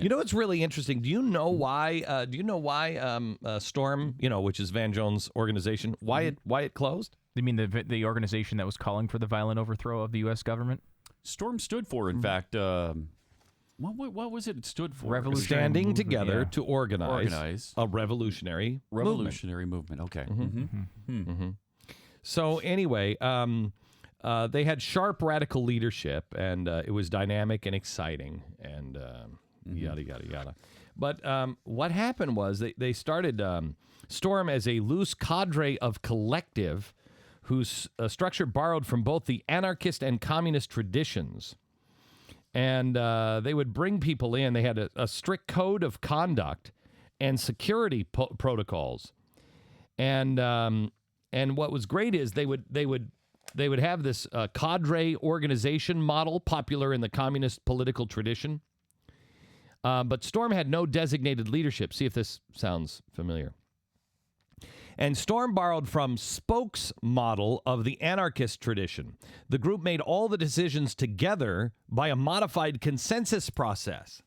it. You know what's really interesting? Do you know why? Storm, which is Van Jones' organization, why it closed? You mean the organization that was calling for the violent overthrow of the U.S. government? S.T.O.R.M stood for, in fact, what was it stood for? Standing together to organize a revolutionary movement. Okay. So anyway, they had sharp radical leadership, and it was dynamic and exciting, and yada, yada, yada. But what happened was they started S.T.O.R.M as a loose cadre of collective whose structure borrowed from both the anarchist and communist traditions. And they would bring people in. They had a strict code of conduct and security protocols. And what was great is they would have this cadre organization model popular in the communist political tradition. But S.T.O.R.M had no designated leadership. See if this sounds familiar. And S.T.O.R.M borrowed from Spoke's model of the anarchist tradition. The group made all the decisions together by a modified consensus process.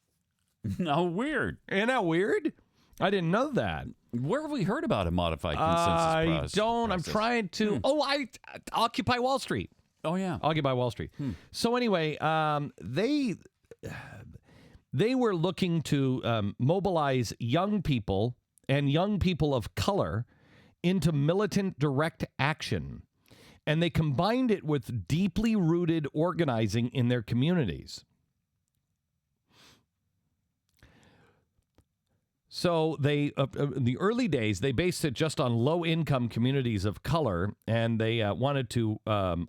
How weird. Isn't that weird? I didn't know that. Where have we heard about a modified consensus process? I don't. I'm trying to. Occupy Wall Street. Oh, yeah. Occupy Wall Street. So anyway, they were looking to mobilize young people and young people of color into militant direct action. And they combined it with deeply rooted organizing in their communities. So they, in the early days, they based it just on low-income communities of color, and they wanted to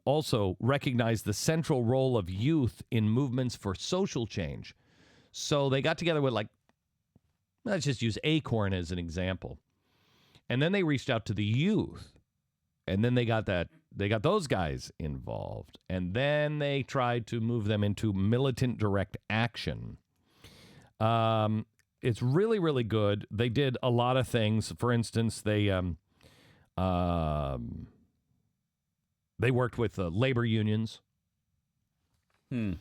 also recognize the central role of youth in movements for social change. So they got together with, let's just use Acorn as an example. And then they reached out to the youth, and then they got those guys involved, and then they tried to move them into militant direct action. It's really, really good. They did a lot of things. For instance, they worked with labor unions, and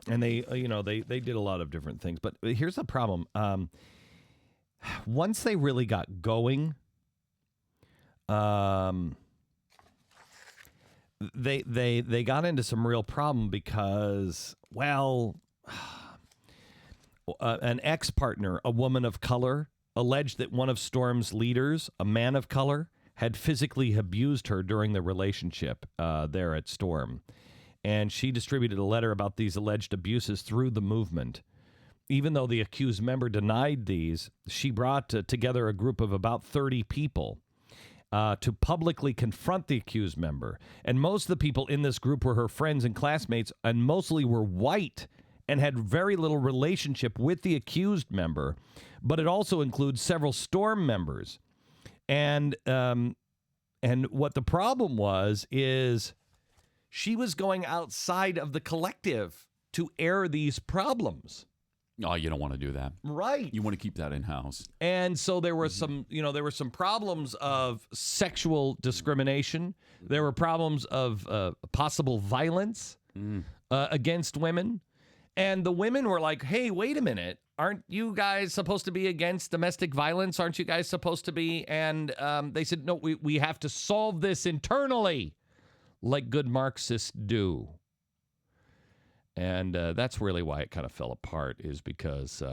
they they did a lot of different things. But here's the problem. Once they really got going, they got into some real problem because, an ex-partner, a woman of color, alleged that one of S.T.O.R.M's leaders, a man of color, had physically abused her during the relationship there at S.T.O.R.M. And she distributed a letter about these alleged abuses through the movement. Even though the accused member denied these, she brought together a group of about 30 people to publicly confront the accused member. And most of the people in this group were her friends and classmates, and mostly were white and had very little relationship with the accused member. But it also includes several S.T.O.R.M members. And what the problem was is she was going outside of the collective to air these problems. Oh, you don't want to do that. Right. You want to keep that in-house. And so there were some problems of sexual discrimination. There were problems of possible violence against women. And the women were like, hey, wait a minute. Aren't you guys supposed to be against domestic violence? Aren't you guys supposed to be? And they said, no, we have to solve this internally, like good Marxists do. And that's really why it kind of fell apart, is because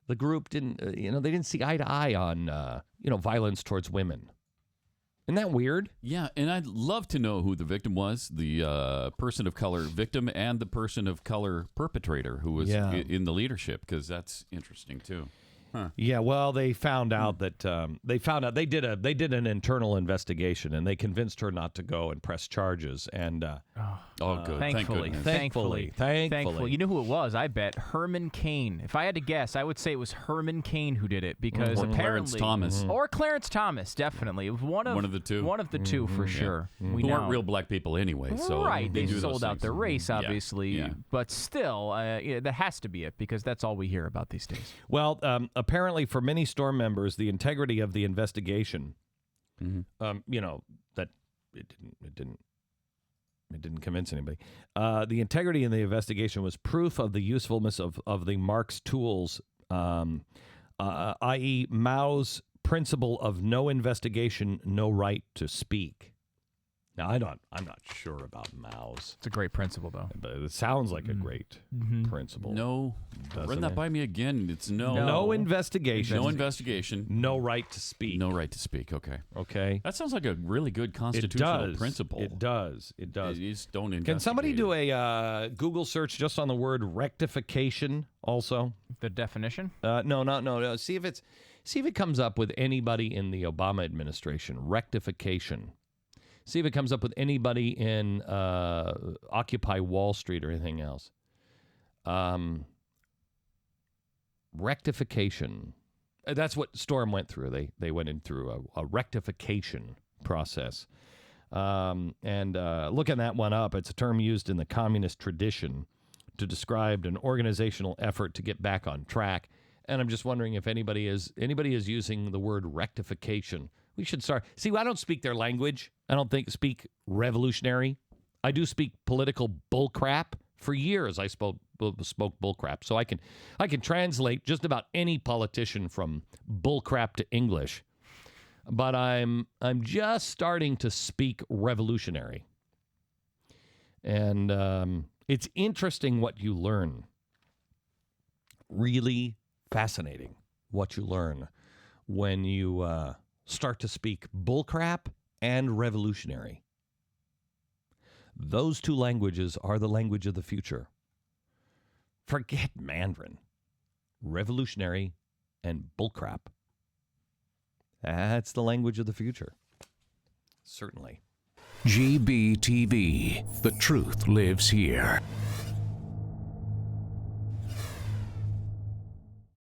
the group didn't, they didn't see eye to eye on, violence towards women. Isn't that weird? Yeah, and I'd love to know who the victim was, the person of color victim and the person of color perpetrator who was in the leadership, because that's interesting too. Huh. Yeah, well, they found out that they did an internal investigation, and they convinced her not to go and press charges. And good. Thankfully. You know who it was? I bet Herman Cain. If I had to guess, I would say it was Herman Cain who did it, because apparently Clarence Thomas, definitely. It was one of the two for sure. Yeah. Who aren't real black people anyway. So right, they sold out their race, obviously, but still, that has to be it, because that's all we hear about these days. Well, apparently, for many S.T.O.R.M members, the integrity of the investigation, that it didn't It didn't convince anybody. The integrity in the investigation was proof of the usefulness of the Marx tools, i.e. Mao's principle of no investigation, no right to speak. Now, I'm not sure about Mao's. It's a great principle, though. But it sounds like a great principle. No. Run that by me again. It's no investigation. No investigation. No right to speak. No right to speak. Okay. Okay. That sounds like a really good constitutional principle. It does. It does. You just don't investigate. Can somebody do a Google search just on the word rectification also? The definition? No. See if it comes up with anybody in the Obama administration. Rectification. See if it comes up with anybody in Occupy Wall Street or anything else. Rectification. That's what S.T.O.R.M went through. They went in through a rectification process. And looking that one up, it's a term used in the communist tradition to describe an organizational effort to get back on track. And I'm just wondering if anybody is using the word rectification. We should start. See, I don't speak their language. I don't speak revolutionary. I do speak political bullcrap. For years, I spoke bullcrap. So I can translate just about any politician from bullcrap to English. But I'm just starting to speak revolutionary. And it's interesting what you learn. Really fascinating what you learn when you start to speak bullcrap and revolutionary. Those two languages are the language of the future. Forget Mandarin. Revolutionary and bullcrap. That's the language of the future. Certainly. GBTV. The truth lives here.